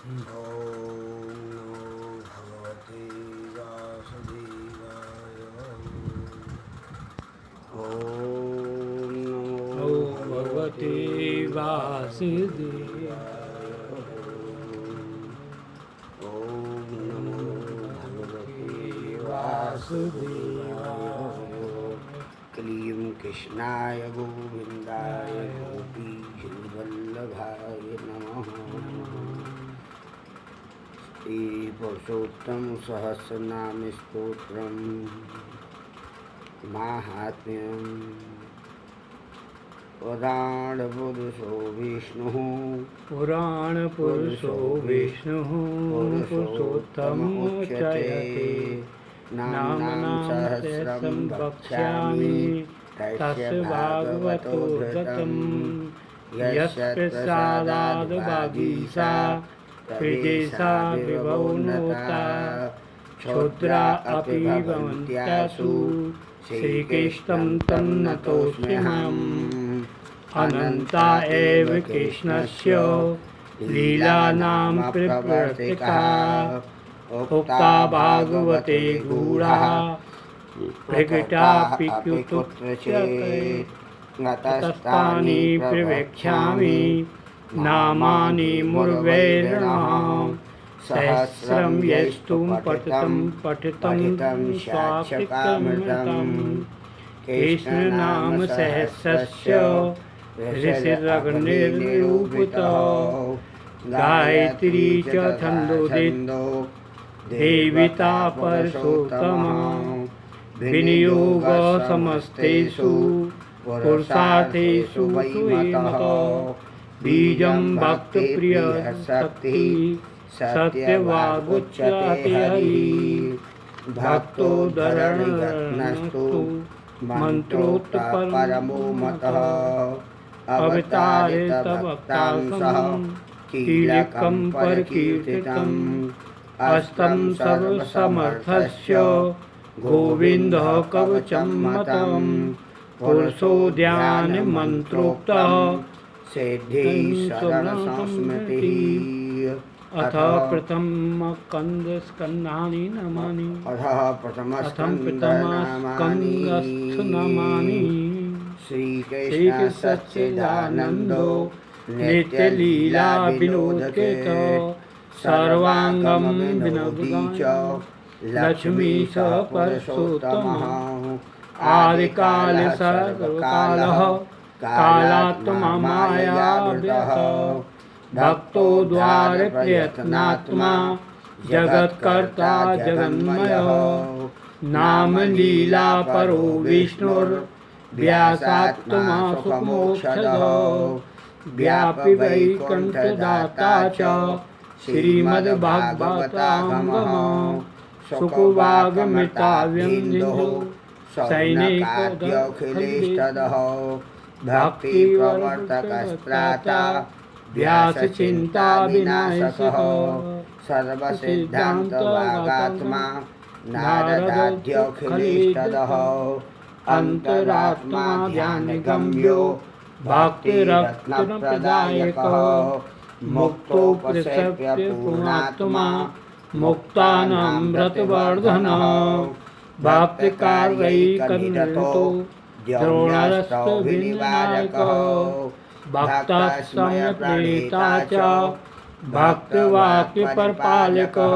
नमो भगवते वासुदेवाय। नमो भगवते वासुदेवाय। नमो भगवते वासुदेवाय। क्लीं कृष्णाय गोविन्दाय गोपीजनवल्लभाय नमः। श्रीपुरुषोत्तम सहस्रनाम स्तोत्रम माहात्म्यम। पुराणपुरुषो विष्णुः पुराणपुरुषो विष्णुः पुरुषोत्तमोच्यते। नाम्नां सहस्रं वक्ष्यामि तस्य भागवतो धृतं। यस्य प्रसादाद् वागीशा हृदेशा विभवनोता। क्षुद्रा अपि भवन्त्यासु श्रीकृष्णं तन्नतोऽस्म्यहम्। अनन्ता एव कृष्णस्य लीलानां प्रवर्तिका। उक्ता भागवते गूढा प्रकटापि कुतोच्यते। ततस्तानि प्रवक्ष्यामि नामानि मुर्वैर्णाम्। सहस्रं यस्तुं पठितं स्वाक्षितमृतम्। कृष्णनाम सहस्रस्य ऋषिरग्निर्निरूपितो। गायत्री च छन्दोदितो देविता परशुत्तमा। विनियोग समस्तेषु पुरुषार्थेषु सुमतः। बीजं भक्तप्रिय शक्ति सत्यवागुच्यते हरि। भक्तोद्धरणस्तु मंत्रोत्परमो मतः। अवतारितभक्तांसं कीलकं परकीर्तितम्। अस्तं सर्वसमर्थस्य गोविन्दः कवचं मतम्। पुरुषो ध्यानमन्त्रोक्तः सिद्धिः शरणसंस्मृतिः। अथ प्रथमस्कन्धानि नामानि। प्रथमस्कन्धस्थनामानि। श्रीकृष्ण सच्चिदानन्दो नित्यलीला विनोदकेतो। सर्वाङ्गं विनोदी च लक्ष्मीश परशुत्तमः। आदिकाल सर्वकालः कालात्मा मायाव्यः। भक्तो द्वार प्रयत्नात्मा जगत्कर्ता जगन्मयः। नाम लीला परो विष्णुर्व्यासात्मा सुखमोक्षदः। व्यापी वैकुण्ठदाता च श्रीमद्भागवतागमः। सुखवागमृताव्यञ्जो सैनिकोऽखिलेष्टदः। भक्तिप्रवर्तकस्त्राता व्यासचिन्ता विनाशकः। सर्वसिद्धान्तवागात्मा नारदाद्यखिलेष्टदः। अन्तरात्मा ध्यानगम्यो भक्तिरत्नप्रदायकः। मुक्तो प्रसव्य पूर्णात्मा मुक्तानामृतवर्धनः। भक्तिकार्यैकनिरतो द्रोणरस्तविनायकः। भक्तसमप्रेता च भक्तवाक्यपरिपालकः।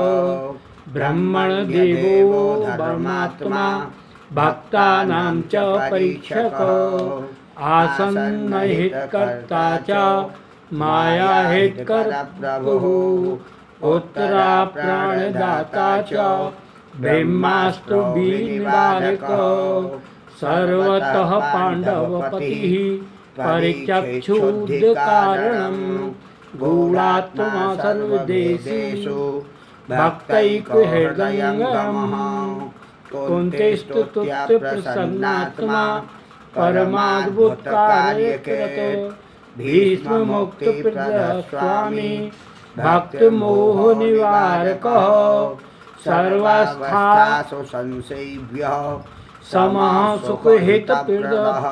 ब्रह्मणदेवो धर्मात्मा भक्तानां च परीक्षकः। आसन्नहितकर्ता च मायाहितकरप्रभुः। उत्तराप्राणदाता च ब्रह्मास्त्र विनिवारकः। सर्वतः पाण्डवपतिः परिचक्षुद्धकारणम्। गूढात्मा सर्वदेशेषु भक्तैकहृदयङ्गमः। कुन्तेस्तुत्यप्रसन्नात्मा परमाद्भुतकार्यकृतो। भीष्ममुक्तप्रदः स्वामी भक्तमोहनिवारकः। सर्वस्थासु संसेव्यः समः सुखहितप्रदः।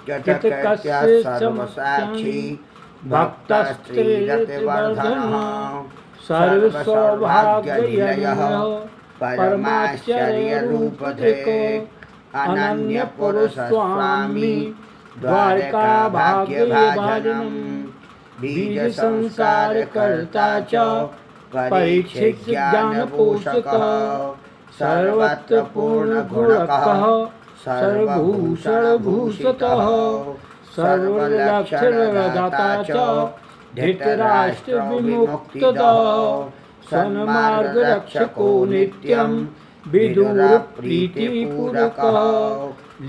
जगत्कस्य सर्वसाक्षी भक्तस्त्रिरतिवर्धनः। सर्वसौभाग्यनिलयः परमाश्चर्यरूपधृक् अनन्यपुरुषस्वामी द्वारकाभाग्यभाजनम् बीजसंसारकर्ता च परीक्षितज्ञानपोषकः सर्वत्र पूर्णगुणकः सर्वभूषणभूषितः सर्वलक्षणदाता च धृतराष्ट्रविमुक्तदः सन्मार्गरक्षको नित्यं विदुरप्रीतिपूरकः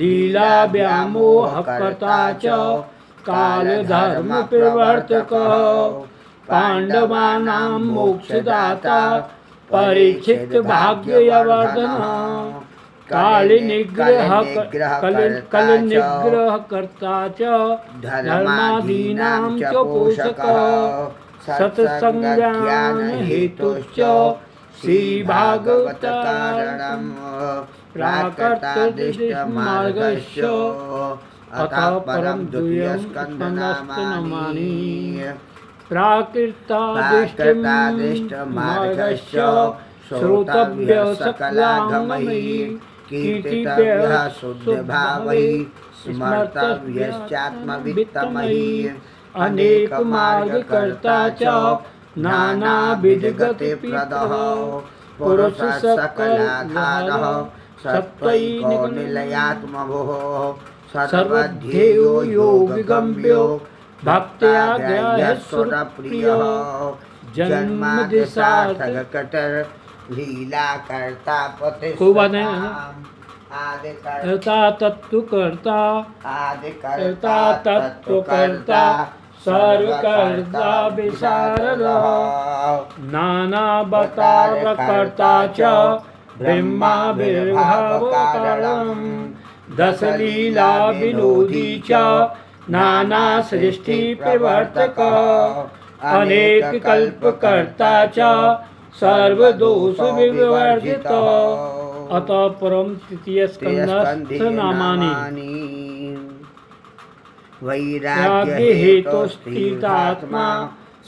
लीलाव्यामोहकर्ता च कालधर्मप्रवर्तकः पाण्डवानां मोक्षदाता परीक्षितभाग्यवर्धनः कलनिग्रहकर्ता च धर्मादीनां च पोषकः सत्संज्ञानहेतुश्च श्रीभागवतकारणं प्राकर्तदृष्टमार्गस्य अतः परं द्वियस्तनमानि प्राकृतादृष्टमार्गस्य श्रोतव्य सकलांगमयि कीर्तिव्यः शुद्धभावैः स्मर्तव्यश्चात्मवित्तमयि अनेक मार्गकर्ता च नानाविधगतिप्रदः पुरुषसकलाधारः सत्त्वैको निलयात्मभुः सर्वध्येयो योगिगम्यो भक्त्या ज्ञायस्वरप्रियः जन्मदिशार्थकटर लीला कर्ता कर्ता तत्वकर्ता आदिकर्ता तत्वकर्ता सर्वकर्ता विशारदः नानावतारकर्ता च ब्रह्माविर्भावकारणम् दशलीला विनोदी च नाना सृष्टि प्रवर्तकः अनेक कल्पकर्ता च सर्वदोष विवर्जितः अतः परम तृतीय स्कंदस्थ नामानि वैराग्य हेतु स्थितात्मा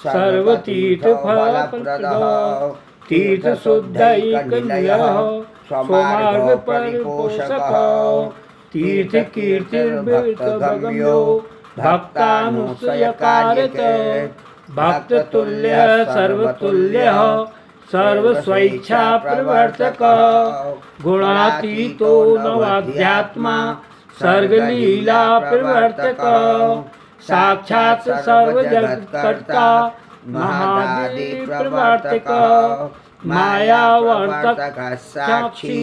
सर्वतीर्थफलप्रदः तीर्थशुद्धैकनिलयः स्वमार्ग परिपोषकः तीर्थकीर्तिर्भृतगम्यो भक्तानुसयकारकः भक्ततुल्यः सर्वतुल्यः सर्वस्वैच्छा प्रवर्तकः गुणातीतो नवाध्यात्मा सर्गलीला प्रवर्तकः साक्षात् सर्वजगत्कर्ता महादेव प्रवर्तकः मायावर्तकः साक्षी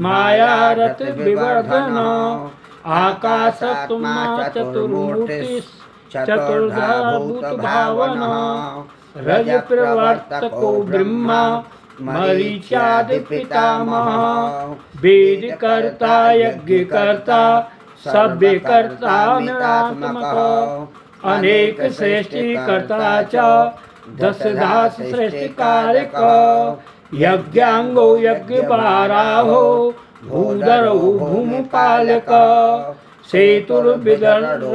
मायारत विवर्धन आकाशत्मा चतुर्मूर्तिश्चतुर्धा भूतभावना रज प्रवर्तको ब्रह्मा मरीचादिपितामहः वेदकर्ता यज्ञकर्ता सभ्यकर्ता निरात्मकः अनेक सृष्टिकर्ता च दशदास सृष्टिकारकः यज्ञांगो यज्ञवाराहो भूधरो भूमिपालकः सेतुर्विदर्णो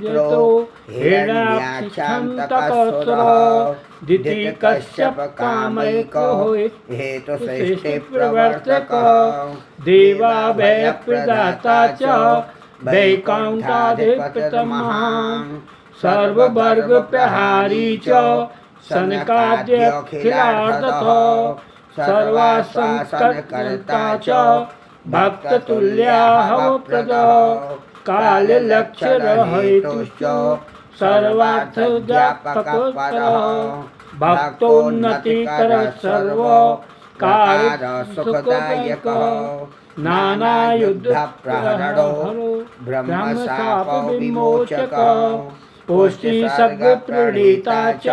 जतो हिरण्याक्षन्तकस्वरः दितिकश्यप कामैको हेतु सृष्टि प्रवर्तकः देवाभयप्रदाता च वैकुण्ठाधिपतितमः सर्ववर्गप्रहारी च सनकाद्यखिलार्थतः सर्वासंकर्ता च भक्ततुल्याहवप्रदः काललक्ष्यरहितुश्च सर्वार्थव्यापकः भक्तोन्नतिकरः सर्व कार्यसुखदायकः नानायुद्धप्रहरणो ब्रह्मशापविमोचकः पुष्टिसर्गप्रणीता च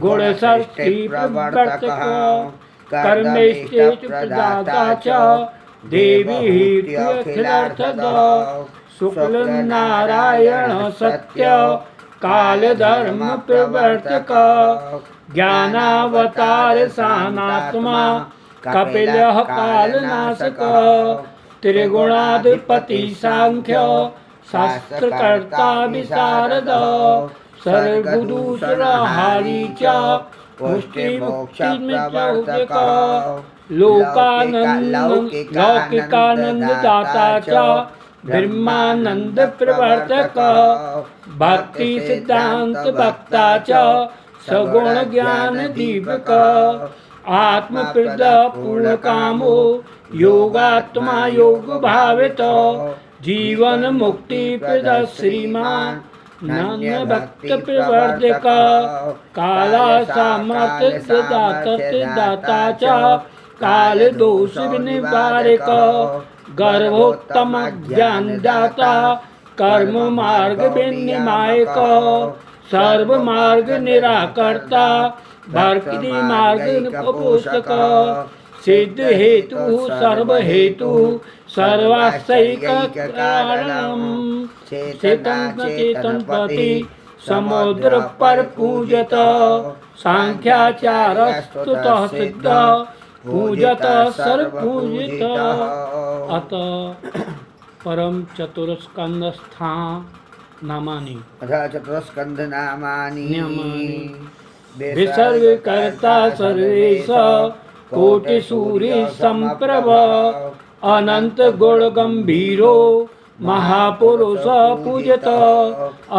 गुणषष्ठिप्रवर्तकः कर्मेष्टप्रदाता च देवीर्यखिलार्थदः शुक्लनारायण सत्य कालधर्म प्रवर्तकः ज्ञानावतार सानात्मा कपिलः कालनाशकः त्रिगुणाधिपति सांख्य शास्त्रकर्ता विशारदः सर्वदूषणहारी च पुष्टि मोक्ष प्रवर्तक लोकानंद लौकिकानंद दाता च ब्रह्मानंद प्रवर्तक भक्ति सिद्धांत वक्ता च सगुण ज्ञान दीपक आत्मप्रद पूर्ण कामो योगात्मा योग भावित जीवन मुक्ति प्रद श्रीमान नन्य भक्त प्रवर्धक काला सामर्थ्य दाता च काल दोष निवारक गर्भोत्तम ज्ञान दाता कर्म मार्ग विनिमायक सर्व मार्ग निराकर्ता भक्ति मार्ग पोषक सिद्ध हेतु सर्व हेतु सर्वाश्रयिक कारणम चेतन पति समुद्र पर पूजत सांख्याचार स्तुतः सिद्ध पूजत सर्वपूजित अत परम चतुर्स्कंधस्था नामानि चतुस्कंध नामानि विसर्ग कर्ता सर्वेश कोटि सूर्य संप्रभ अनंत गुण गंभीरो महापुरुष पूजत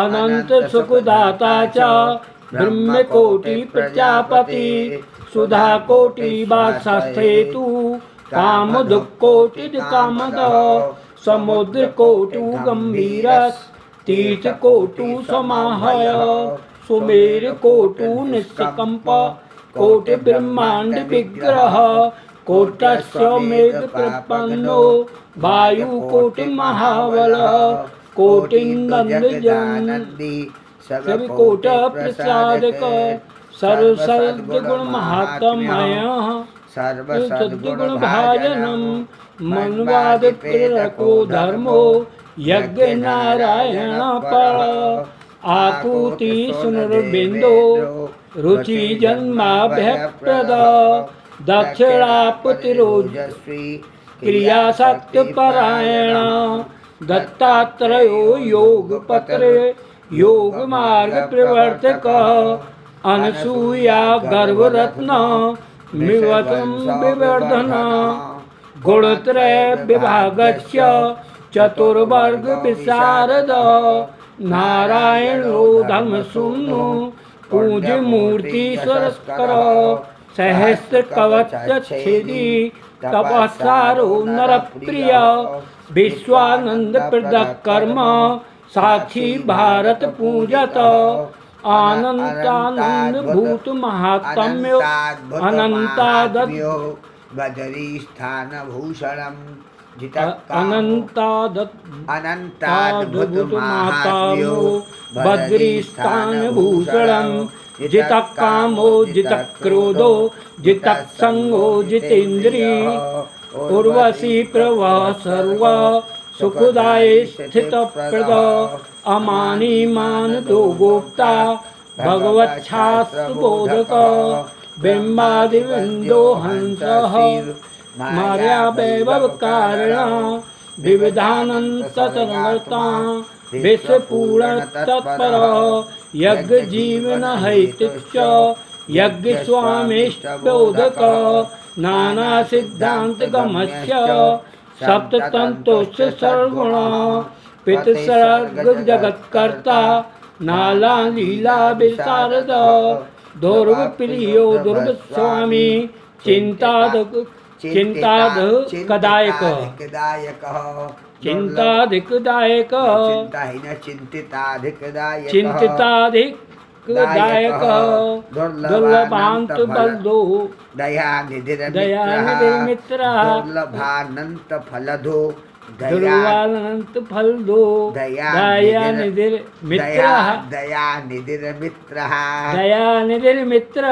अनंत सुखदाता च ब्रह्म कोटि प्रजापति सुधा कोटि वासस्थेतु काम दुःखकोटि कामद समुद्र कोटि गंभीरस तीर्थ कोटि समाहय सुमेर कोटि निष्कंप कोटि ब्रह्मांड विग्रह कोटस्य मेघ प्रपन्नो वायु कोटि महाबल कोटि नंदी सभी कोट प्रसादक सर्व सद्गुण महात्मय सर्व सद्गुण भाजनम मनवाद प्रेरको धर्मो यज्ञ नारायण पर आकुति सुनरबिंदो रुचि जन्माभ्य प्रद दक्षिणापतिरोजस्वी क्रिया सत्य परायण दत्तात्रेयो योग पत्रे योग मार्ग प्रवर्तक अनसूया गर्भरत्न मिवतम विवर्धन गुणत्रय विभागस्य चतुर्वर्ग विशारद नारायणो धर्मसूनु पूज्य मूर्ति सरस्कर सहस्र कवच छेदी तपस्सारो नर प्रिय विश्वानंद प्रद कर्म साक्षी भारत पूजत अनंतानंद भूत महात्म्यो अनंतादत्यो बदरी स्थान भूषणम अनंताद्भुत महात्म्यो बद्री स्थान भूषणम जित कामो जित क्रोधो जित संगो जितेन्द्रिय उर्वशी प्रवाह सर्व सुखदाय स्थित प्रद अमानी मान दो गोप्ता भगवच्छास्त्रबोधक बिंबादिविंदो हंस मार्या वैभव कारण विविधानंतरता विश्वपूर्ण तत्पर यज्ञ जीवन हेतुश्च यज्ञ स्वामिष्टबोधक नाना सिद्धांत गमस्य सप्ततंतुश्च सर्वगुण पितृसर्ग जगत्कर्ता नाला लीला विशारद दुर्ग प्रियो दुर्ग स्वामी चिंतादक चिंताधिकदायक चिंताधिकदायक चिंतिताधिकदायक दुर्लभांत बलदो दयानिधि मित्र दुर्लभानंत फलदो दुर्वानंत फल दो दयानिधिर मित्र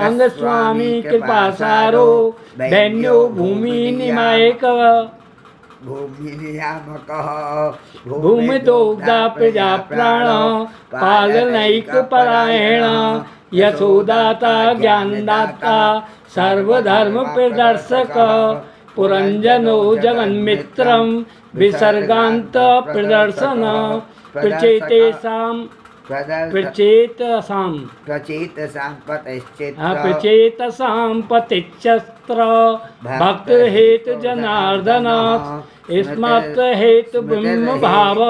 अंग स्वामी कृपासारो दैन्यो भूमि निमायक भूमि नियामक भूमि दोग्धा प्रजा प्राण पालनैक परायण यशोदाता ज्ञानदाता सर्वधर्म प्रदर्शक पुरंजनो जगन्मित्रम विसर्गांत प्रदर्शन प्रचेतेषां प्रचेतसां प्रचेतसां पतश्चित्र प्रचेतसां पतिच्छस्त्र भक्तहेतु जनार्दनात् स्मत् हेतु ब्रह्म भाव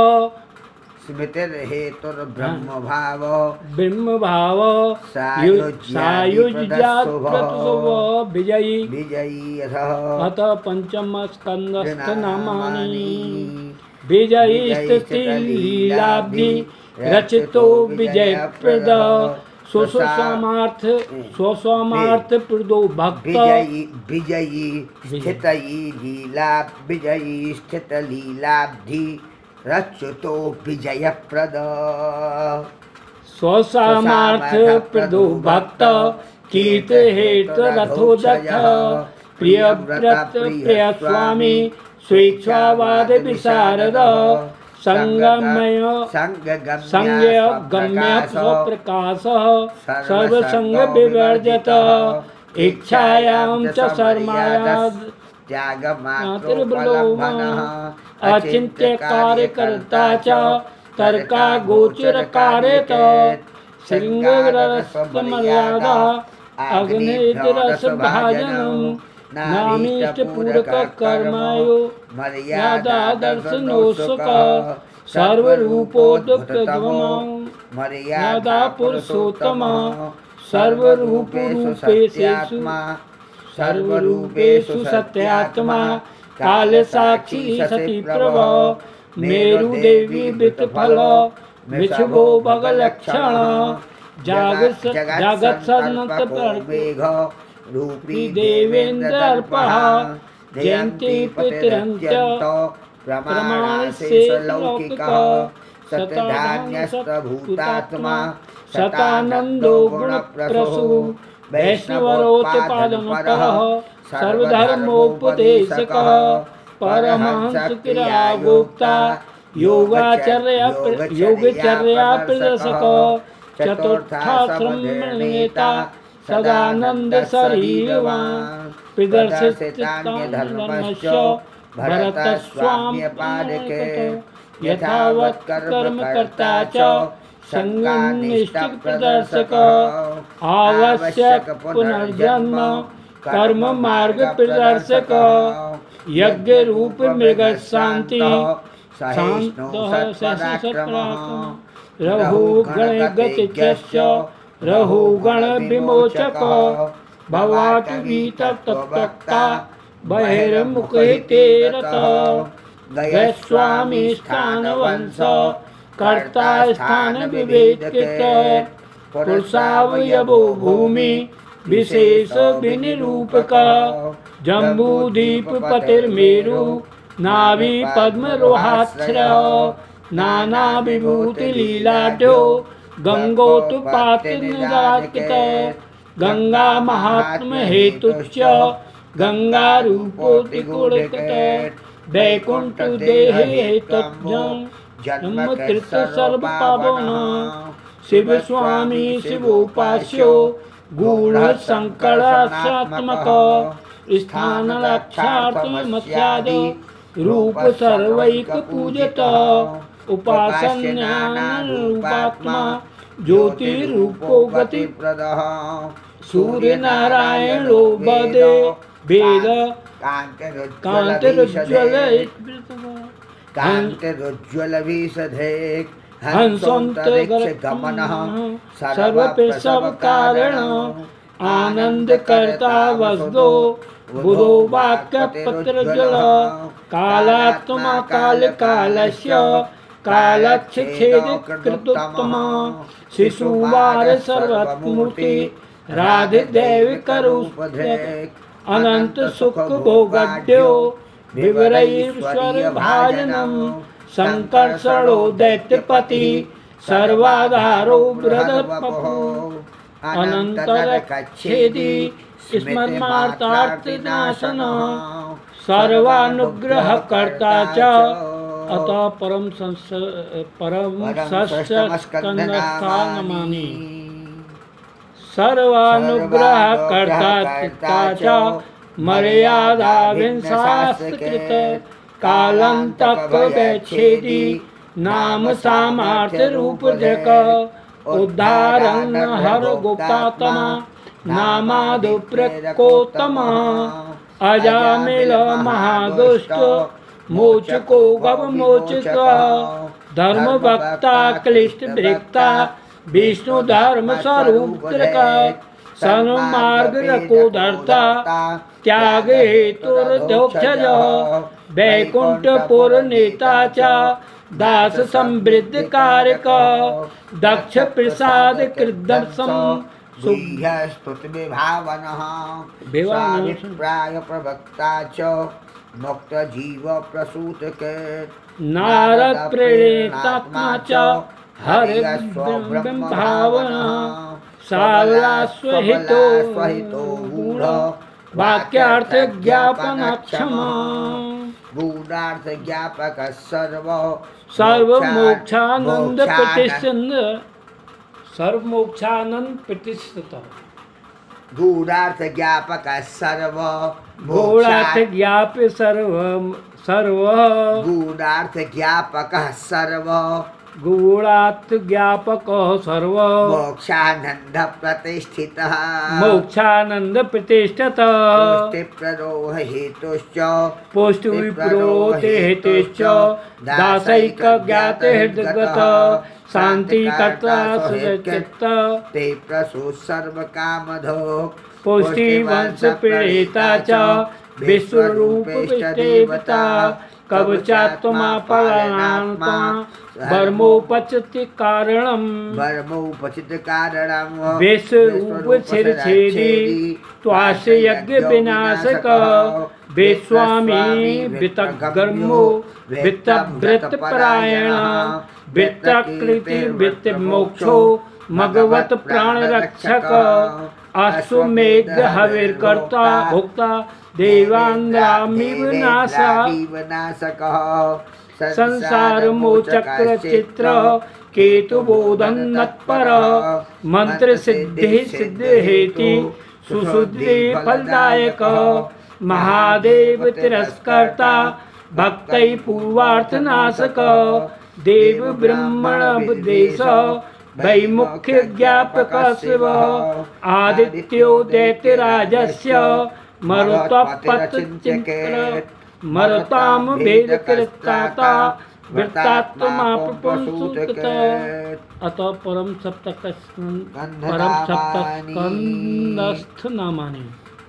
स्मृतिर्हेतुर्ब्रह्म भाव ब्रह्म भाव सायुज्यात्प्रतुव विजयी विजयी अथ पंचम स्कंदस्थ नामानि विजयी स्थिति लीलाब्धि रचितो विजय प्रद स्वस्वामार्थ प्रदो भक्त विजयी स्थितयी लीला विजयी स्थित लीलाब्धि रचितो विजय प्रद स्वसामर्थ प्रदो भक्त कीर्त हेतु रथोदथ प्रिय व्रत प्रिय स्वामी स्वेच्छावाद विशारद संगमय गम्य स्वप्रकाश सर्वसंग विवर्जत इच्छायां च शर्मायाद त्यागमात्रबलोभनः अचिन्त्य कार्यकर्ता च तर्का गोचर कार्यत श्रृंगरसमर्यादा अग्निरस भाजनम् नामीष्ट पूरक कर्मायो मर्यादा दर्शनोत्सुक सर्वरूपोद्युक्तम मर्यादा पुरुषोत्तम सर्वरूपेषु सत्यात्मा काल साक्षी सती प्रभ मेरु देवी वृतफल मिछबो भगलक्षण जागत सन्नत मेघ रूपी देवेन्द्रर्पः जयन्ति पितरन्त्य प्रमाणशेषलौकिकः सतधान्यस्तभूतात्मा शतानन्दो गुणप्रसु वैष्णवरोत्पादनकः सर्वधर्मोपदेशकः परमहंसक्रियागोप्ता योगचर्या प्रदर्शक चतुर्थाश्रमनेता सदानंद शरीरवान् प्रदर्शितधर्मस्य भरतस्वाम्यपादके यथावत् कर्मकर्ता च संगनिष्ठ प्रदर्शक आवश्यक पुनर्जन्म कर्म मार्ग प्रदर्शक यज्ञ रूप मृग शांति रघु गण गतिज्ञस्य रघु गण विमोचक भवाटवी तत्वक्ता बहिर्मुखे रत गयस्वामी स्थान वंश कर्ता स्थान विवेकित पुरुषावयवो भूमि विशेष विनिरूपक जम्बूदीप पतिर्मेरु नाभि पद्मरोहाश्र नाना विभूति लीलाढ्यो गंगोत्पातिर्निराकृत गंगा महात्म हेतुश्च गंगा रूपोतिगुणकृत वैकुंठ देहे तज्ञं जन्म कृत सर्व पावन शिव स्वामी शिवोपास्यो गूढ़ संकटात्मक स्थान रक्षार्थमस्यादि रूप सर्वैक पूजत उपासन्यान रूपात्मा ज्योति रूपो गति प्रदः सूर्य नारायणो वदे वेद कांतिरुज्ज्वल विशधे हंसोन्तगमनः सर्वप्रसव कारण आनंद करता वसदो बुधो वाक्य पत्रजल कालात्मा काल कालस्य कालच्छेद कृतोत्तम शिशुवार सर्वमूर्ति राधे देवी करुष्पदे अनंत सुख भोगड्यो विवरैश्वर भाजनम संकर्षणो दैत्यपति सर्वाधारो बृहदपपो अनंतर कच्छेदी स्मरणार्थार्थिनाशन सर्वानुग्रह कर्ता च अतः परम षष्ठस्कंदस्थानमानि सर्वानुग्रह कर्ता च मर्यादा विंशास्कृत कालंतक वैच्छेदी नाम सामर्थ्य रूप जक उद्धारण हर गोप्तात्मा नामादु प्रकोत्तम अजामिल महादुष्ट मोचको गव मोचक धर्म भक्ता क्लिष्ट वृक्ता विष्णु धर्म स्वरूप सन्मार्ग रको धरता त्याग हेतुर्दोक्षज वैकुंठपुर नेता च दास समृद्ध कारक दक्ष प्रसाद कृदम स्तुति विभावनः प्राय प्रवक्ता च मुक्त जीव प्रसूत के नारद प्रेरितात्मा च हरि ब्रह्म भावना सावला स्वहितो गूढ़ वाक्यार्थ ज्ञापन क्षमा गूढ़ार्थ ज्ञापक सर्वमोक्षानंद प्रतिष्ठित सर्वमोक्षानंद प्रतिष्ठित गूढ़ार्थ ज्ञापक गूढ़ार्थ ज्ञाप सर्व गूढ़ार्थ ज्ञापक सर्व गूढ़ार्थ ज्ञापक सर्व मोक्षानंद प्रतिष्ठितः मोक्षानंद प्रतिष्ठित पुष्टिप्रदो हेतुश्च पुष्टिविप्रोते हेतुश्च दासैक ज्ञात हृदगत शांति कर्ता सुचित्त ते प्रसूत सर्व कामधो पुष्टि वंश प्रेता च विश्वरूप देवता कवचात्मा परात्मा वर्मोपचित कारणम विश्वरूप शिरछेदी त्वास्य यज्ञ विनाशक विश्वामी वितगर्मो वित्तवृत्त परायण वित्तकृति वित्त मोक्षो मगवत प्राण रक्षक अश्वमेघ हविर्कर्ता भोक्ता देवांगामी विनाशक संसार मोचक्र चित्र केतु बोधन नत्पर मंत्र सिद्धि सिद्ध हेति सुशुद्धि फलदायक महादेव तिरस्कर्ता भक्तै पूर्वार्थ नाशक देव ब्रह्मण उपदेश वैमुख्य ज्ञापक शिव आदित्यो दैत्यराजस्य मरुतपतचिंकर मरुताम वेद कृताता वृत्तात्मा प्रपुंसुत अतः परम सप्तस्कंदस्थ नामानि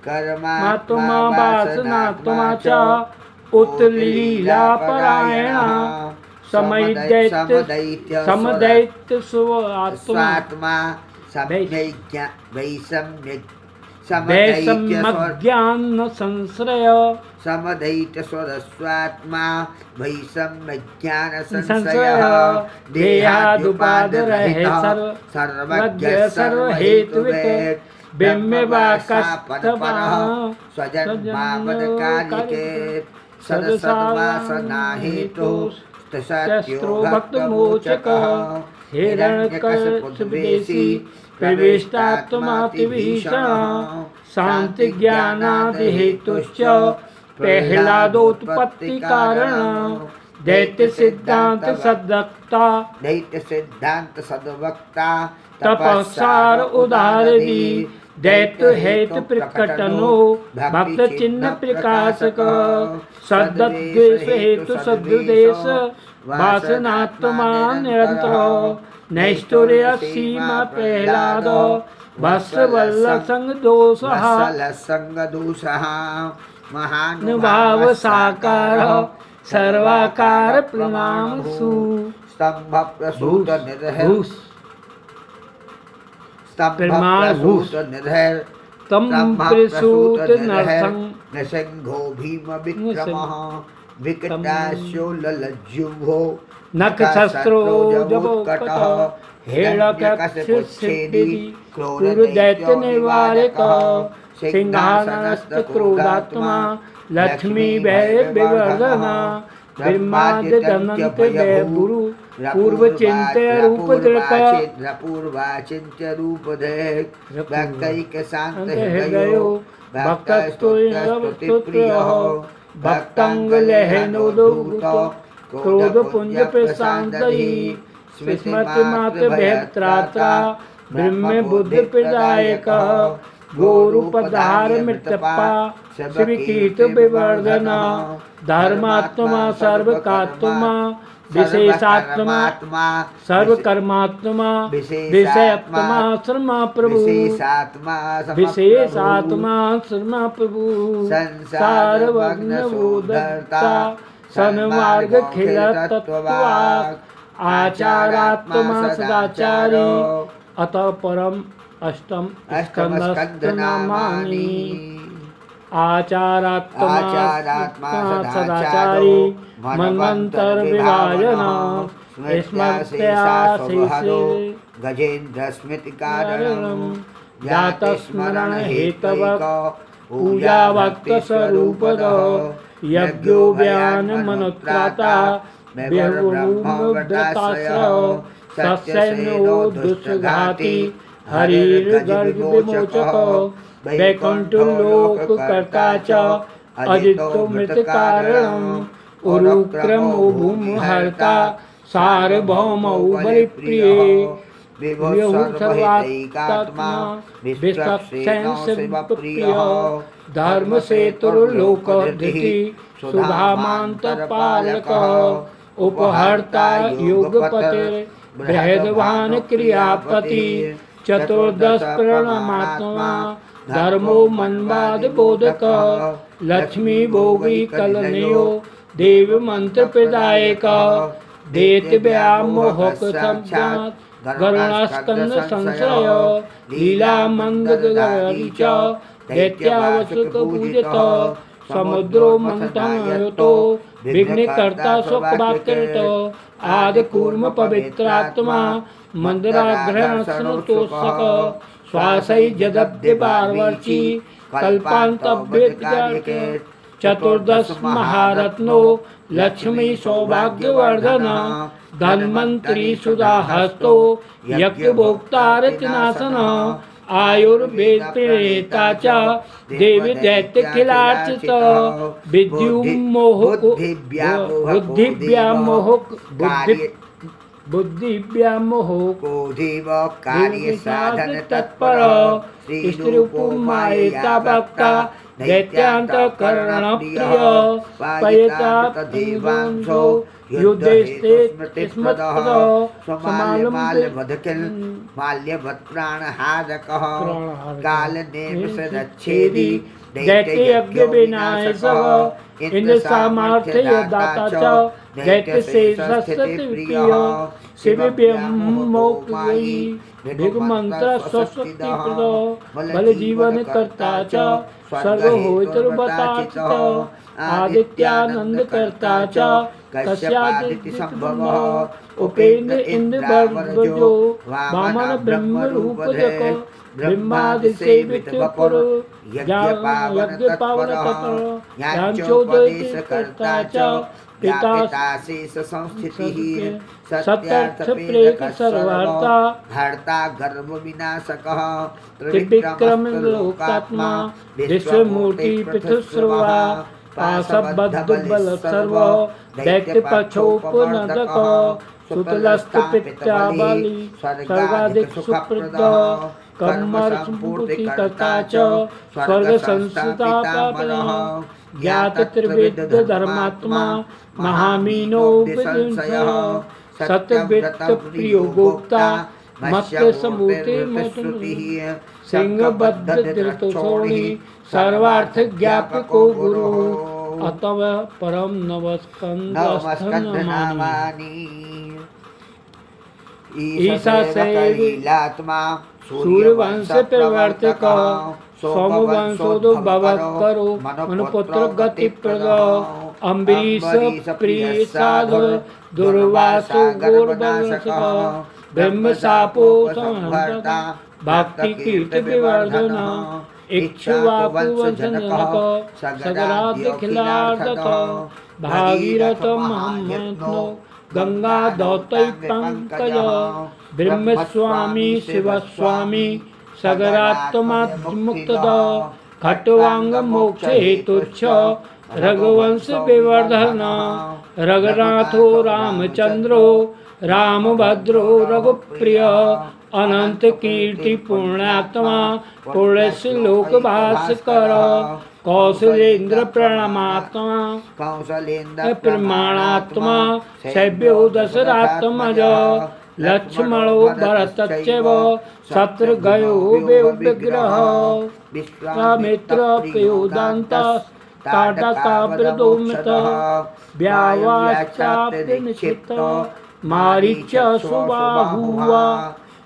कर्मात्मा वासनात्मा च उत्लीला परायणा समदैत्य स्वात्मा वैषम्यज्ञान संश्रय समदैत्य स्वरस्वात्मा वैषम्यज्ञान संशय देहादुपाद रहे सर्वज्ञ सर्वहेतुवित् बिम्बवाकस्तवः स्वजन्मावदकालिके सदसद्वासना हेतु शस्त्रो भक्तमोचकः हिरण्यकशिपुदेशी प्रविष्टात्मातिभीषण शांति ज्ञानादि हेतुश्च प्रह्लादोत्पत्ति कारण दैत्य सिद्धांत सद्वक्ता तपस्सार उदारदी दैत्य हेतु प्रकटनो भक्त चिन्ह प्रकाशक सद्द्वेष हेतु सद्देश वासनात्मा निरंतर नैष्ठुर्य सीमा प्रह्लाद वत्सवल्ल संग दोषः महानुभाव साकार सर्वाकार प्रणाम सु स्तंभ प्रसूत नृसिंहो भीम विक्रमः विकटास्यो ललज्जुभो नखशस्त्रो जवोत्कटः हिरण्यकशिपुच्छेदी क्रूरदैत्य निवारक सिंहासनस्थ क्रोधात्मा लक्ष्मी वै विवर्धना ब्रह्माद्य दनंत वै गुरु पूर्व चिंत्य रूप पूर्वाचिंत्य रूप भक्तैक शांत हृदयो भक्तस्तुति प्रियः भक्तंग लहनोदूत क्रोध पुंज प्रशांतरी स्मृति मात्र भेत्रात्रा ब्रह्म बुद्धि प्रदायक गोरूपधार मृतपा शिवकीर्त विवर्धना धर्मात्मा सर्वकात्मा विशेषात्मा सर्वकर्मात्मा विषयात्मा शर्मा प्रभु विशेषात्मा शर्मा प्रभु सार्वज्ञोदर्ता सन्मार्ग खिल तत्त्वात् आचारात्मा सदाचारी अतः परम अष्टम स्कंदनामानि आचारात्मा सदाचारी मन्वंतर विभाजन स्मृत्याशीषे गजेन्द्र स्मृति कारणं जातस्मरण हेतवक पूजा भक्त स्वरूपद यज्ञो व्यान मनोत्राता सत्सैन्यो दुष्घाती हरिर्गर्ग विमोचक वैकुंठ लोक कर्ता च अजितो मृत कारणम उरुक्रम भूमहर्ता सार्वभौम बलिप्रिय विभुर्वात्मा विश्वक्सेन शिवप्रिय धर्म सेतुर्लोकधृति सुधामांत पालक उपहर्ता युगपते बृहद्वान क्रियापति चतुर्दश प्रणमात्मा धर्मो मनवाद बोधक लक्ष्मी भोगी कलनयो देव मंत्र प्रदायक देत व्यामोहक संज्ञात गरुणास्कंद संशय लीला मंगलगरी च दैत्यावसुक पूजित समुद्रो मंथनयुतो विघ्नकर्ता सुखवाक्यत आदि कूर्म पवित्रात्मा मंदराग्रहण स्नुतोषक श्वासै जदब्दे पार्वर्ची कल्पांतव्यज्ञाके चतुर्दश महारत्नो लक्ष्मी सौभाग्यवर्धन धन्वंतरी सुधाहस्तो यज्ञभोक्तारचनासन आयुर्वेद प्रेता च देवी दैत्य खिलार्चित बुद्धिव्यामोह कार्य साधन तत्पर स्त्रीपुमायिता भक्ता दैत्यांतकरण प्रिय पयता देवांशो युद्धेस्ते स्मृतः माल्यवत्प्राणहारकः कालनेमिषदच्छेदी दैत्ययज्ञ विनाशः इंद्र सामर्थ्य दाता च दैत्य शेषस्यप्रिय शिव ब्रह्मोक्ति भिगमंत्र स्वस्तिप्रद बल जीवन कर्ता च सर्वहोतर्वताचित आदित्यानंद कर्ता च कस्यादिति संभवः उपेन्द्र इंद्र भर्गो वामन ब्रह्म रूपजक ब्रह्मादि सेवित पुर यज्ञ पावन तत्र ज्ञानचोदय कर्ता च पिता शेष संस्थितिः सत्यर्थ प्रेक सर्वार्था हर्ता गर्भ विनाशकः त्रिविक्रम लोकात्मा विश्वमूर्ति पृथुस्रवा पाशबद्ध बल सर्व दैत्य पक्षोपनदक सुतलस्थ पित्ता बलि सर्वाधिक सुप्रद कर्मर संपूर्ति कर्ता च स्वर्ग संस्थिता पावनः ज्ञात त्रिविद धर्मात्मा महामीनो विदुंसः सत्यव्रत प्रियो गोप्ता मत्स्य समूते मधुश्रुतिः सिंहबद्ध धृतशोणी सर्वार्थ ज्ञापको गुरु अतव परम नवस्कंदस्थनमानि ईसा शैलीलात्मा सूर्यवंश प्रवर्तक सोमवंशोदो भवत्करो मनुपुत्र गतिप्रद अम्बरीश प्रिय साधु दुर्वासो गोर्वंशक ब्रह्मशापो संहर्ता भक्ति कीर्ति विवर्धन इक्ष्वाकु वंशजनक सगराद्य खिलार्दक भागीरथ महामंथो गंगा दौतै पंकज ब्रह्मस्वामी शिवस्वामी सगरात्मा मुक्तद खट्वांग मोक्ष हेतुच्छ रघुवंश विवर्धन रघुनाथो रामचंद्रो रामभद्रो रघुप्रिय अनंत कीर्ति पुण्यात्मा पुण्य लोक भास्कर कौशलेन्द्र प्रणामात्मा कौशलेन्द्र प्रमाणात्मा सभ्यो दशरात्मज लक्ष्मणो भरतश्चैव शत्रुघ्नो विग्रह विश्वामित्र प्रियोदान्तस्ताटकाव्रदोमितः व्यावाचाप्यनिक्षिप्त मारीच सुबाहुवा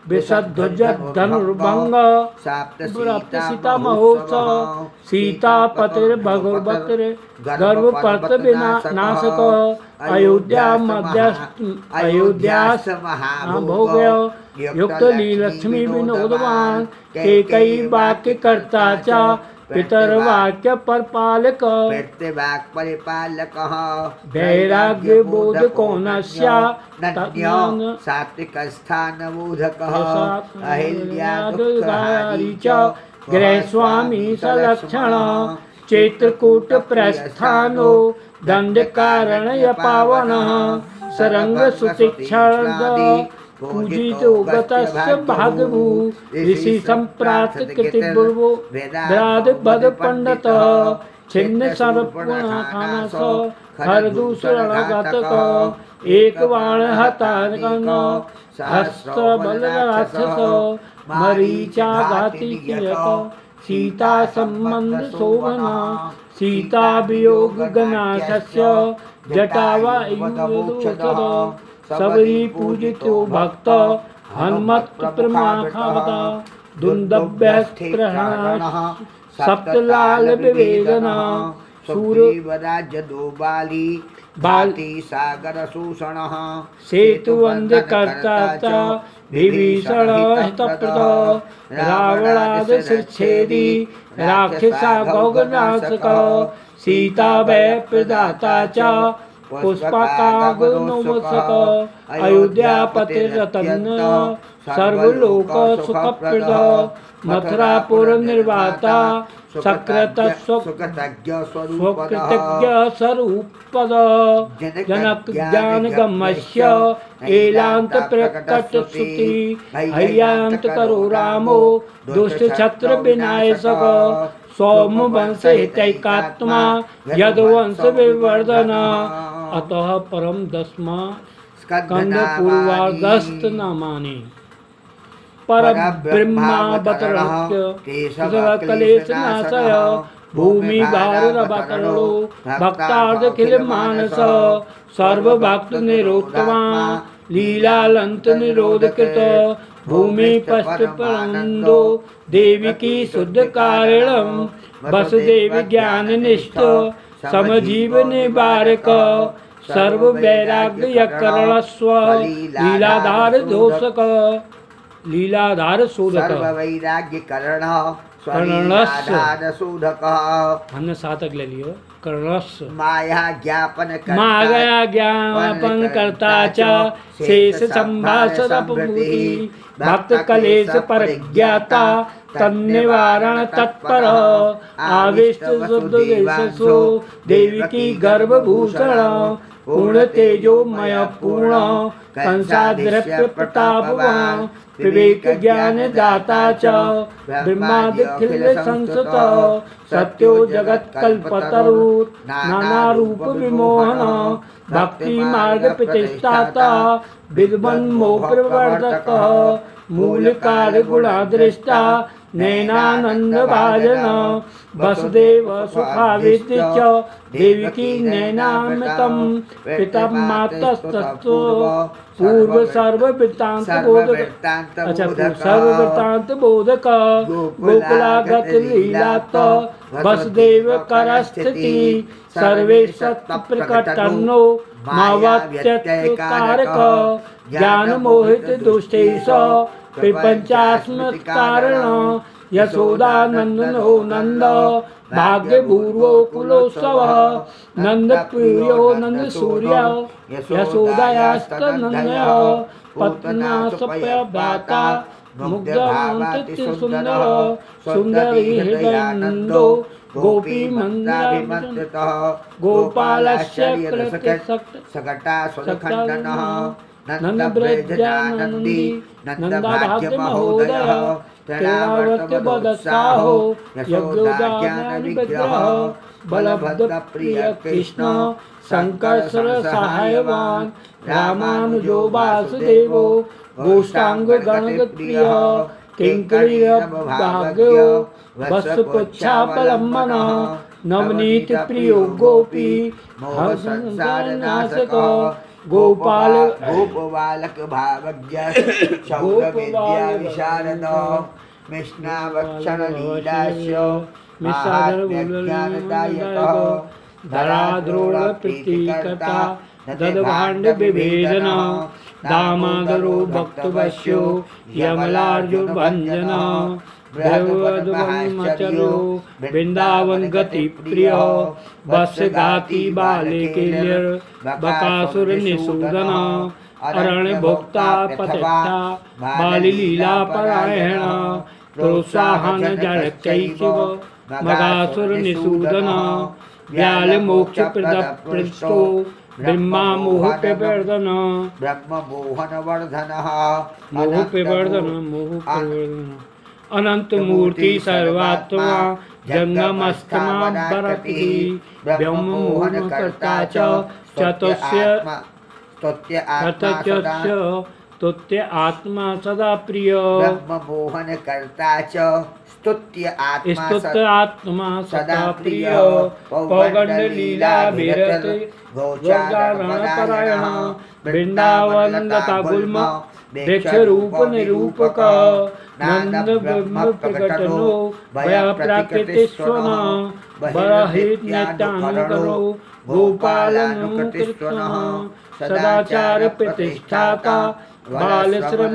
विशद्धनुर्भंग सीता महोत्सव सीतापतिर्भगवतिर गर्भपत विनाशक अयोध्यास महाभोग्य युक्त लीलक्ष्मी विनोदवान केकई वाक्य कर्ता च पितर्वाक्य परपालक परिपालक वैराग्य बोध कौनस्य सात्विक स्थान बोधक अहिल्यादुगारी च गृहस्वामी सलक्षण चित्रकूट प्रस्थानो दंडकारणय पावन सरंग सुशिक्षण पूजितो गतस्य भागभू ऋषि संप्राप्त कृतिपूर्वो वेदाद बद पंडित छिन्न सर्वपुणाखानस खरदूषणगतक एक बाण हतारकन सहस्र बल राक्षस मरीचा घाती कियत सीता संबंध शोभना सीता वियोग गणाशस्य जटावा युवदोषद सबरी पूजितो भक्त हनुमत प्रमाखावता दुंदभ्यस्त्रहण सप्तलाल विवेदन सूर्यराज दो बाली बाती सागर शूषण सेतुवंद कर्ता च विभीषण हितप्रद रावणाद शिरच्छेदी राक्षसा गौगनाशक सीता वै प्रदाता च पुष्पकागुनोमसक अयोध्यापतिरतन सर्वलोक सुखप्रद मथुरापुर निर्वाता सकृत स्वकृतज्ञ स्वरूपद जनक ज्ञान गम्यस्य एलांत प्रकट श्रुति हयांत करो रामो दुष्ट छत्र विनाशक सौम वंश हितैकात्मा यदवंश विवर्धन अतः परम दस्मा स्कंद पूर्वागस्त नामानि पर ब्रह्मावतरणस्य कलेश नाशय भूमि भारतरणो भक्तार्थ खिल मानस सर्वभक्त निरोत्तमा लीलालंत निरोध कृत भूमि पष्टपरंदो देवी की शुद्ध कारणम वसुदेव ज्ञान निष्ठ समजीव निवारक सर्व वैराग्य करणस्व लीलाधार दोषक लीलाधार शोधक वैराग्य करण शोधक हमने सातक ले लियो कर्णस माया ज्ञापन करता च शेष संभाषणपुति भक्त कलेश परज्ञाता तन्निवारण तत्पर आविष्ट शुद्धो देवी की गर्भभूषण पूर्ण तेजोमय पूर्ण कंसाद्रव्य प्रतापवान विवेक ज्ञान दाता च ब्रह्मादिखिल संसत सत्यो जगत कल्पतरु नाना रूप विमोहन भक्ति मार्ग प्रतिष्ठाता विद्वन मोह प्रवर्धक मूल कार्य गुणादृष्टा नैनानंद भाजन वसुदेव सुखाविद्य च देवकी नैनामृतम पिता मातस्तत्व पूर्व सर्व वृत्तांत बोधक अच्छा सर्व वृत्तांत बोधक गोकुलागत लीलात वसुदेव करस्थिति सर्वे सत्य प्रकटन्नो मावात्यकारक ज्ञान मोहित दुष्टेश प्रपंचास्मत् कारण यशोदानंदनो नंद भाग्य भूर्वो कुलोत्सव नंद प्रियो नंद सूर्य यशोदायास्तनन्य पत्ना सप्य भ्राता मुग्धमन्त्रिसुन्दर सुन्दरी हृदयानन्दो गोपी मन्दाभिमन्त्रितः गोपालस्य कृते सकटासुरखण्डनः नन्दव्रजानन्दी नन्दभाग्यमहोदयः त्रिरावर्त्यवदत्साहो यज्ञोदाज्ञानविग्रह बलभद्रप्रिय कृष्ण शङ्करसहायवान् रामानुजो वासुदेवो गोष्ठाङ्गगणप्रियः किङ्करीभाग्यो वत्सपुच्छापलम्बनः नवनीतप्रियो गोपी मोहसंसारनाशकः गोपाल गोपबालक भावज्ञ शौर्यविद्या विशारद कृष्णावक्षण लीलास्य महात्म्यज्ञानदायकः धराद्रोण प्रीतिकर्ता ददभाण्ड विभेदन दामोदरो भक्तवश्यो यमलार्जुन भंजन ब्रह्मचर्यो वृंदावन गति प्रिय बस गाती बालिकेल्य बकासुर निषूदन अरण्य भोक्ता पतिता बाली लीला परायण प्रोत्साहन जड़ कैशिव मगासुर निषूदन व्याल मोक्ष प्रदो ब्रह्मा मोह प्रवर्धन ब्रह्म मोहन वर्धन मोह प्रवर्धन अनंत मूर्ति सर्वात्मा जंगमस्थमा बरति ब्रह्म मोहन कर्ता च स्तुत्य आत्मा सदा प्रिय ब्रह्म मोहन कर्ता च स्तुत्य आत्मा सदा प्रिय पौगंड लीला विरत गोचारण परायण वृंदावन गता गुल्म वृक्ष रूप निरूपक नंद ब्रह्म प्रकटनो भय प्राकृति स्वना बरहित नित्यानुकरो गोपालनुकृतिस्वनः सदाचार प्रतिष्ठाता बाल श्रम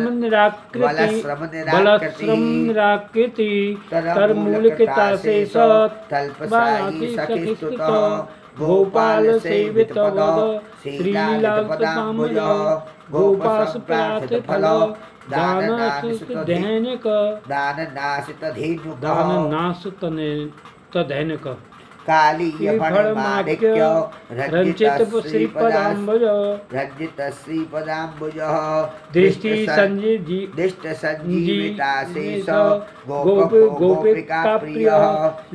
निराकृति तरमूलकृता से सत्पसाई सखिस्तुत गोपाल सेवित श्रीलाल गोपास प्रार्थ फल दान नासित धैनक कालीय फणमाणिक्य रंचित श्रीपदाम्बुज दृष्टि संजीविताशेष गोपिका प्रिय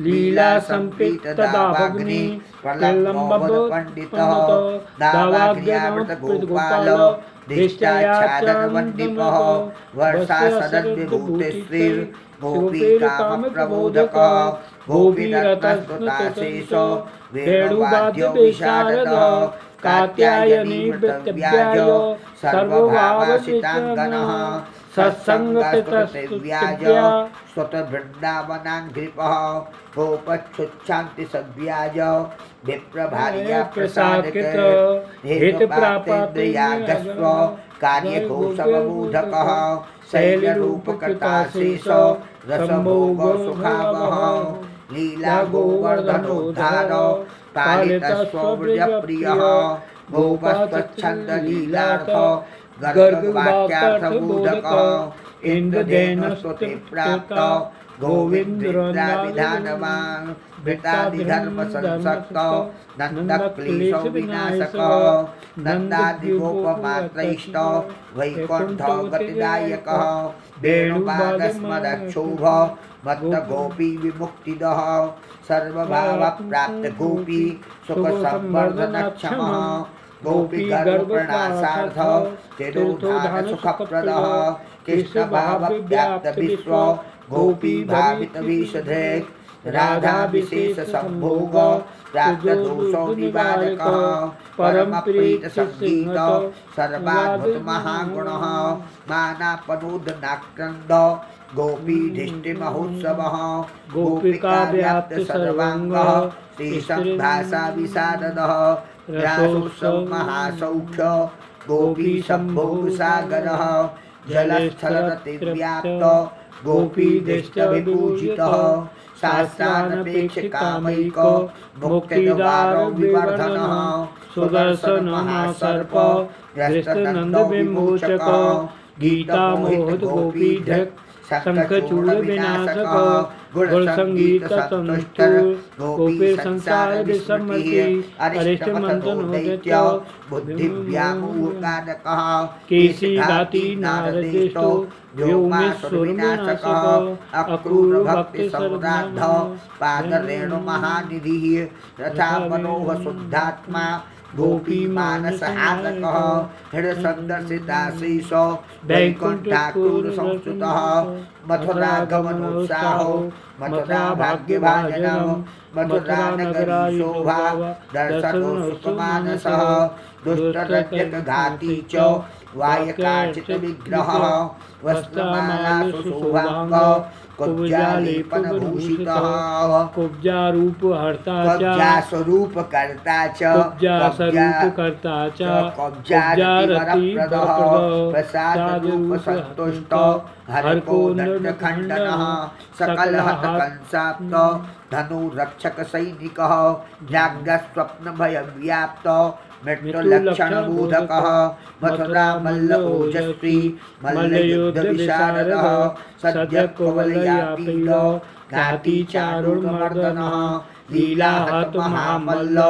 लीला संप्रीत तदा भग्नि प्रलम्ब पंडितः दावाज्ञामृत गोपाल दृष्टयाचारवन्दिपः वर्षा सदद्विभूतिश्रीर् गोपीकामप्रबोधक गोपीरतस्तुताशेष वेणुवाद्य विशारद कात्यायनी वृत्तव्याज सर्वभावसिताङ्गनः सत्सङ्गतस्तुत्याज स्वतवृन्दावनाङ्घ्रिपः गोपच्छुच्छान्ति सद्व्याज विप्रभार्या प्रसादकृत हितप्राप्तेन्द्रियागस्व कार्यकोशवबोधकः शैलरूपकृताशेष रसभोग सुखावह लीला गोवर्धनोद्धार पालितस्वव्रजप्रियः गोपस्वच्छन्दलीलार्थ गर्गवाक्यार्थबोधकः इन्द्रदेनस्तुति प्राप्त गोविन्द्रविधानवान् वृत्तादिधर्म संसक्त नन्दक्लेशो विनाशकः नन्दादिगोपमात्रैष्ट वैकुण्ठ गतिदायकः वेणुवादस्मदक्षोभ मत्तगोपी विमुक्तिदः सर्वभावप्राप्त गोपी सुखसंवर्धनक्षमः गोपी गर्भप्रणाशार्थ तिरोधान सुखप्रदः कृष्णभावव्याप्त विश्व गोपी भावित विशधे राधा विशेष संभोग प्राप्त दोषो निवारकः परम प्रीत संगीत सर्वाद्भुत महागुणः मानापनोदनाक्रन्द गोपी दृष्टि महोत्सवः गोपिका व्याप्त सर्वांगः श्रीसंभाषा विशारदः रासोत्सव महासौख्य गोपी संभोग सागरः जलस्थलरतिव्याप्त गोपी दृष्ट विपूजितः शास्त्रानपेक्षकामैक मुक्तिदारो विवर्धनः सुदर्शन महासर्प ग्रस्तनन्द विमोचक गीता मोहद गोपी धृक शंखचूड़ विनाशक गुण संगीत संतुष्ट गोपी संसार विसम्मति अरिष्ट मंथनोदय बुद्धि व्यामोहकारक केशी दाति नारदेष्टो व्योमेश्वर विनाशक अक्रूर भक्ति सौराध पाद रेणु महानिधि रथा मनोह शुद्धात्मा गोपी मानस हारक हृदय संदर्शिताशीष वैकुंठाकुर संस्तुतः मथुरा गमनोत्साहो मथुरा भाग्य भाजनम मथुरा नगरी शोभा दर्शनोत्समानसः दुष्टरक्षक घाती च वायकाचित विग्रह वस्त्रमाला सुशोभांग कुब्जालेपन भूषितः कुब्जा रूप हर्ता च कब्जा स्वरूप कर्ता च कुब्जा स्वरूप कर्ता च कब्जा रतिवरप्रदः प्रसाद रूप संतुष्ट हरको दंडखंडनः सकल हत कंसाप्त धनु रक्षक सैनिकः जाग्रत स्वप्न भय व्याप्त मृत्यु लक्षण बोधकः मथुरा मल्ल ओजस्वी मल्ल युद्ध विशारदः सद्य कुवलयापीड घाती चारुण मर्दनः लीला हत महामल्ल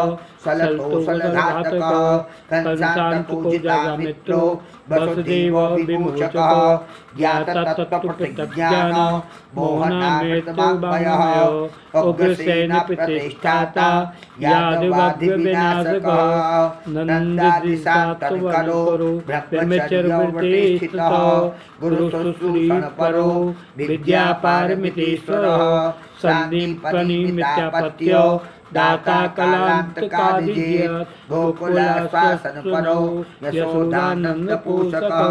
सलतोषल घातकः कंसांत पूजिता मित्रो वसुदेव विमोचकः ज्ञात तत्व प्रतिज्ञान मोहनामृत वाङ्मयः उग्रसेन प्रतिष्ठाता यादवादि विनाशकः नंदादिशान्तकरो ब्रह्मचर्य व्रते स्थितः गुरुशुश्रूषण परो विद्यापारमितेश्वरः सन्दीपनिमित्यापत्य दाता कलांतकादिज्य गोकुलाश्वासन परो यशोदानंद पोषकः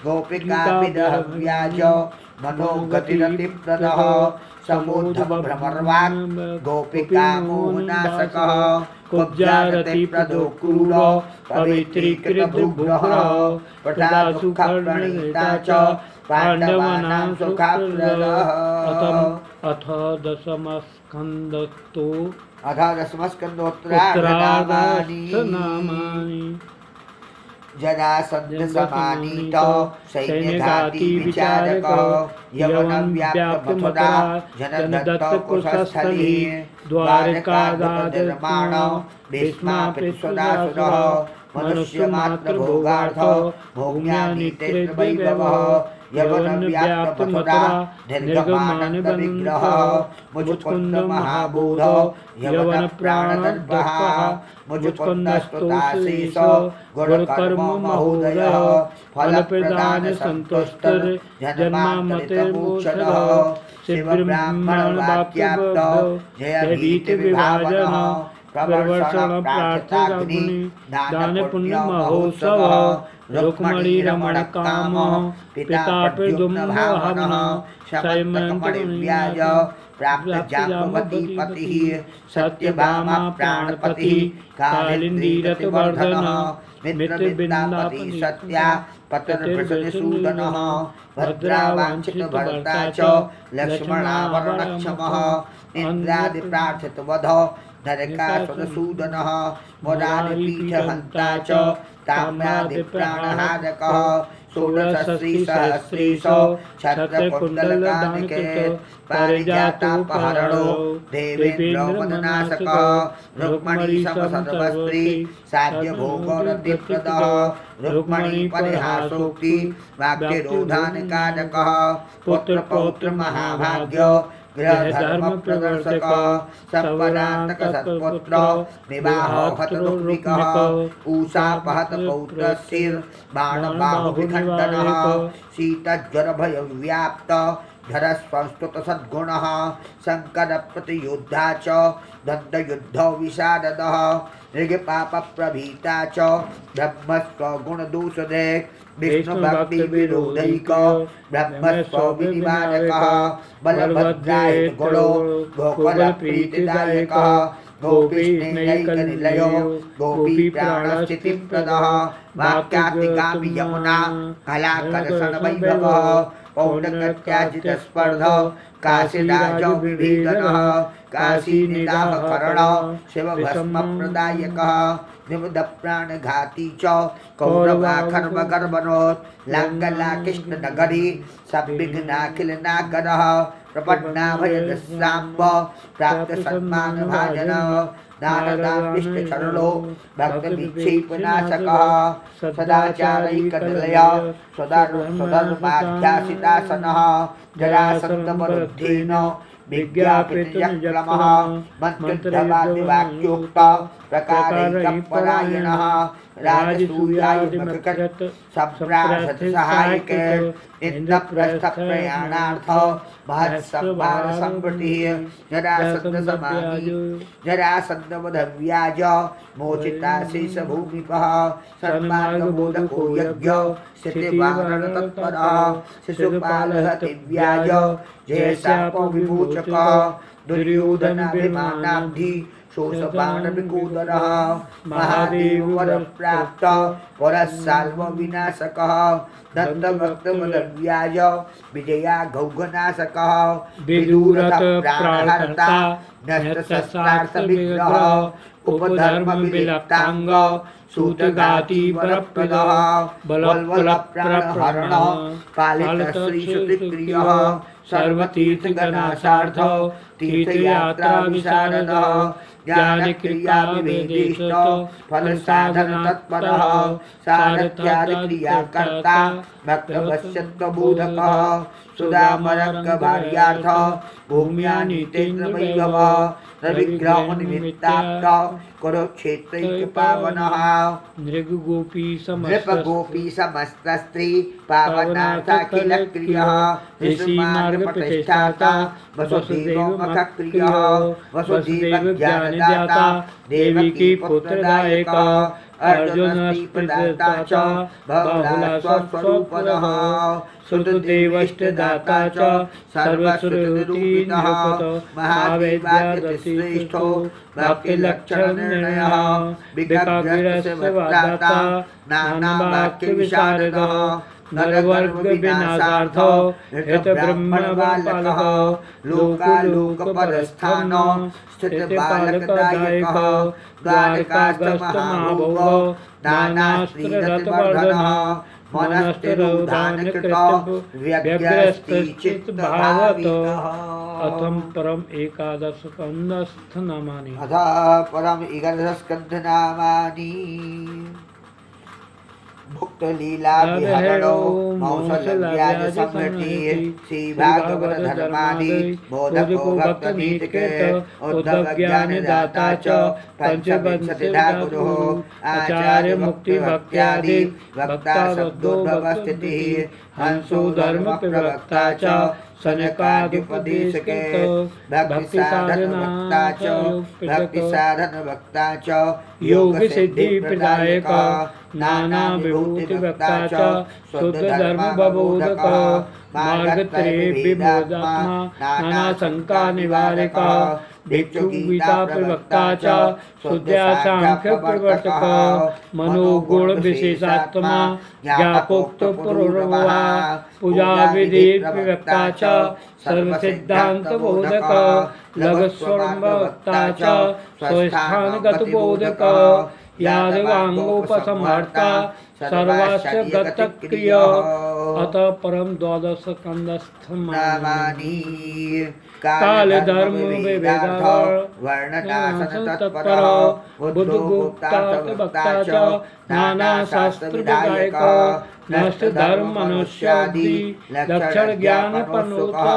गोपिका विदह व्याज मनोगतिरति प्रदः समुद्धव भ्रमर्वान् गोपिका मोहनाशकः कुब्जारति प्रदो क्रूर पवित्रीकृत भूग्रह प्रदा सुखप्रणीता च पाण्डवानां सुखाप्रदः अथ दशमस्कन्धतो दशमस्कन्धोत्तरार्धनामानि जरासन्ध समानीत सैन्यघाती विचारक यवनं व्याप्त मथुरा जनदत्त कुशस्थली द्वारकादानिर्माण भीष्मापितुसुरासुरः मनुष्य मात्र भोगार्थ भोग्यानित्य वैभवः यवन व्याप्त मथुरा निर्गमानंद विग्रह मुचुकुंद महाबोध यवन प्राणदर्पः मुचुकुंदस्तुताशीष गुणकर्म महोदय फल प्रदान संतुष्टर जन्मामृतमोक्षदः शिव ब्राह्मण वाक्याप्त जय भीत विभाजन प्रवर्षण प्रार्थनाग्नि दान पुण्य महोत्सव रुक्मणी रमण काम पिता प्रद्युम्न भावनः संयममणिव्याज प्राप्त जाम्बवती पतिः सत्यभामा प्राणपतिः कालिंदी रतवर्धनः मित्रविद्यापति सत्या पतनप्रसन्नसूदनः भद्रावाञ्छित भरता च लक्ष्मणावरणक्षमः इन्द्रादि प्रार्थित वध नरकासुरसूदनः मुरारिपीठहन्ता च ताम्रादि प्राणहारकः षोडशश्रीसहस्रेश छत्रकुण्डलदानिके पारिजातोपहरणो देवेन्द्रवननाशकः रुक्मणी समसर्वस्त्री साध्यभोगरतिप्रदः रुक्मणी परिहासोक्ति वाक्यरोधानकारकः पुत्रपौत्र महाभाग्य गृहधर्म प्रदर्शकः सपरान्तक सत्पुत्र विवाहहत रुक्मिकः ऊषापहत पौत्रस्थिर बाणबाहुविखण्डनः शीतज्वरभयव्याप्त धरस्वंस्तुत सद्गुणः शङ्करप्रतियोद्धा च दन्तयुद्धो विशारदः ऋगपापप्रभीता च ब्रह्मस्वगुणदोषदे विष्णुभक्तिविरोधैक ब्रह्मस्वविनिवारकः बलभद्राय गुणो गोकुलप्रीतिदायकः गोपीष्णैकनिलयो गोपीप्राणस्थितिप्रदः वाक्यातिगामि यमुना कलाकर्षणवैभवः पौण्डकत्याजितस्पर्धः काशीराजो विभीषणः काशीनिदाहकरणः शिवभस्मप्रदायकः निमद प्राणघाती च कौरवाखर्मगर्वनोत् लाङ्गला कृष्णनगरी सद्विघ्नाखिलनाकरः प्रपन्नाभयदस्साम्ब प्राप्तसन्मानभाजन नारदाविष्टचरणो भक्तविक्षेपनाशकः सदाचारैकनिलय स्वधर्माध्यासितासनः जरासन्दमरुद्धेन विज्ञापितयक्रमः मन्त्रवाक्योक्त प्रकारैकपरायणः राजसूयायुमकृत सप्रासदसहायक इन्द्रप्रस्थप्रयाणार्थ महत्संहारसंवृत्तिः जरासन्दवधव्याज मोचिताशेषभूमिपः सन्मार्गबोधको यज्ञ स्थितिवारणतत्परः शिशुपालः दिव्याज जयशापविमोचकः दुर्योधनाभिमानाब्धि शोषबाणविकूदरः महादेववरप्राप्त वरसाल्वविनाशकः दत्तभक्तवदव्याज विजया गौघनाशकः विदूरतप्राणहर्ता नष्टशस्त्रार्थविग्रह उपधर्मविलिप्ताङ्ग सूतगाति वरप्रदः बलवलप्राणहरणः पालितश्रीसुतिप्रियः सर्वतीर्थगणासार्थ तीर्थयात्राविशारदः ज्ञानक्रियाविवेदिष्ट फलसाधनतत्परः सारथ्यादिक्रियाकर्ता भक्तवश्यत्वबोधकः सुदामरङ्गभार्यार्थ भूम्यानीतेन्द्रवैभवः रविग्रहनिमित्ताप्त कुरुक्षेत्रैकपावनः नृपगोपी समस्तस्त्री पावनार्थाखिलक्रियः ऋषिमार्गप्रतिष्ठाता वसुदेवमखक्रियः वसुदेवज्ञानदाता देवकी पुत्रदायकः अर्जुनस्प्रदाता च बहुलास्वस्वरूपदः श्रुतदेवष्टदाता च सर्वश्रुतिनिरूपितः महावेद्यादिश्रेष्ठो भक्तिलक्षणनिर्णयः विकग्रस्यवक्ता नानावाक्यविशारदः नरवर्गविनाशार्थ हितब्रह्मणपालकः लोकालोकपरस्थान स्थितबालकदायकः द्वारकास्थमहाभोगो नानाश्रीरथवर्धनः मनस्तिरोधानकृतव्यग्रस्थितभावतः अथं परम एकादश स्कन्धनामानि भुक्तलीलाभिहरणो मौसलव्याजसंहतिः श्रीभागवतधर्मादि बोधको भक्तनीतिकृत उद्धवज्ञानदाता च पंचविंशतिधा गुरुः आचार्यमुक्तिभक्त्यादि वक्ता शब्दोद्भवस्थितिः हंसो धर्मप्रवक्ता च सनकादिपदेशके भक्तिसाधनवक्ता च योगसिद्धिप्रदायकः नानाविभूतिवक्ता च शुद्धधर्मबोधकः मार्गत्रयविभोधात्मा नानाशङ्कानिवारकः भिक्षुगीताप्रवक्ता च शुद्धासाङ्ख्यप्रवर्तकः मनोगुणविशेषात्मा ज्ञापोक्तपुरोर्वा पूजाविधिप्रवक्ता च सर्वसिद्धान्तबोधकः लघुस्वरम्भवक्ता च स्वस्थानगतबोधकः यादवाङ्गोपसंहर्ता सर्वास्य गतक्रिय अतः परम द्वादश स्कन्धस्थमानि कालधर्म विवेदार्थ वर्णनाशनतत्पर बुद्धगुप्तार्थवक्ता च नानाशास्त्रविधायकः नष्टधर्ममनुष्यादि लक्षणज्ञानपनोतः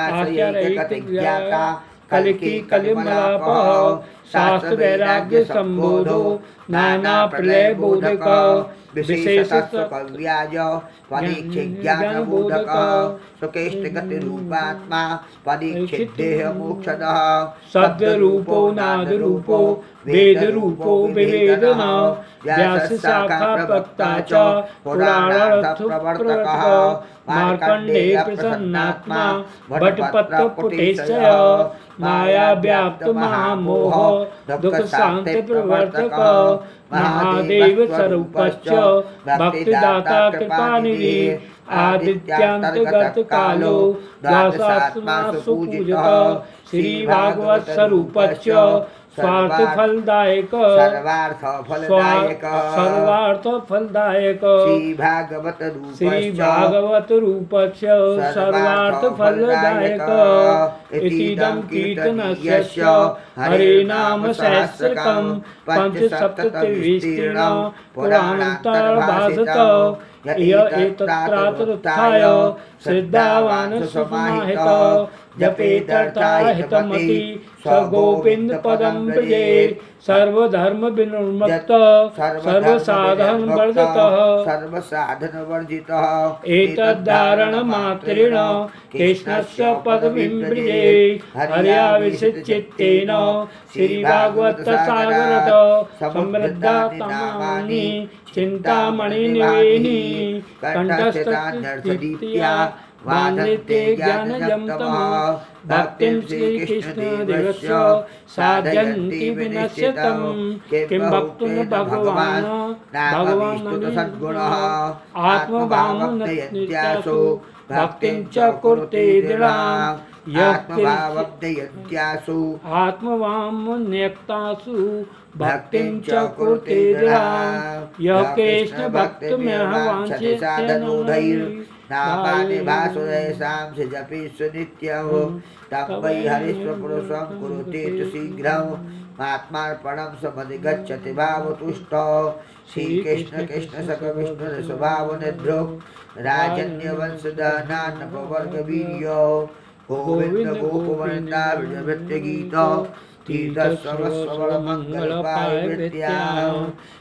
आचार्यैकज्ञाता कलिकी कलिमलापः शास्त्रवैराग्यसम्बोधो नानाप्रलयबोधकः विशेषस्वकव्याज परीक्षिज्ञानबोधकः सुकेष्टगतिरूपात्मा परीक्षिद्देहमोक्षदः शब्दरूपो नादरूपो वेदरूपो विवेदन व्यासशाखाप्रवक्ता च पुराणार्थप्रवर्तकः मार्कण्डेय प्रसन्नात्मा भट्टपत्रपुटेशय मायाव्याप्तमहामोह दुःखशान्तिप्रवर्तकः महादेव स्वरूपश्च भक्तिदाता कृपानिधि आदित्यान्तर्गत कालो द्वादशात्मासु पूजितः श्रीभागवत स्वरूपश्च स्वार्थ फलदायक सर्वार्थ फलदायक सर्वार्थ फलदायक श्री भागवत श्री भागवत रूपस्य सर्वार्थ फलदायक इतीदं कीर्तनस्य हरे नाम सहस्रकं पंचसप्ततिर्विस्तीर्ण पुराणान्तर्भासत य एतत्रार्थाय श्रद्धावान् समाहित जपेतर्थाहितमति स गोविंद पदं व्रजे सर्वधर्म विनिर्मुक्त सर्वसाधन वर्जितः सर्वसाधन वर्जितः एतद्धारण मात्रेण कृष्णस्य पदवीं व्रजे हर्या विशिच्चित्तेन श्रीभागवत सागरत समृद्धा तमानि चिंतामणि निवेनि कंठस्थदीप्त्या वान्दिते ज्ञानजं तमः भक्तिं श्रीकृष्णदेवस्य साधयन्ति विनश्यतं किं वक्तुं भगवान् सद्गुणः आत्मभावनत्यासु भक्तिं च कुरुते दृढाम् आत्मभावन्यक्तासु भक्तिं च कुरुते दृढाम् यः कृष्णभक्तिमवाञ्छति नामानि वासुदेशां स जपेषु नित्यं तं वै हरिस्वपुरुषं कुरुते तु शीघ्रम् आत्मार्पणं समधिगच्छति भावतुष्टौ श्रीकृष्ण कृष्ण सख विष्णु स्वभावनिधृक् राजन्यवंशधनान्नपवर्गवीर्यो गोविन्द गोपवनिताभिजभृत्यगीतो तीर्थस्वस्वरमङ्गलपायवृत्त्या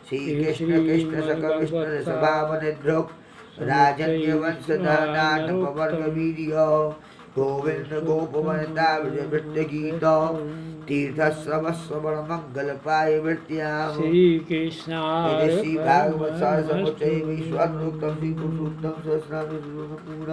श्रीकृष्ण कृष्ण सख विष्णु स्वभावनिधृक् राजन्यवंशधनान्नपवर्गवीर्यो गोविंद गोपवनिताभिजभृत्यगीतो तीर्थस्वस्वरमङ्गलपायवृत्त्या श्री कृष्ण श्री भागवत सार समुच्चय विश्वात्मोक्तं श्री पुरुषोत्तम सहस्रनाम पूर्ण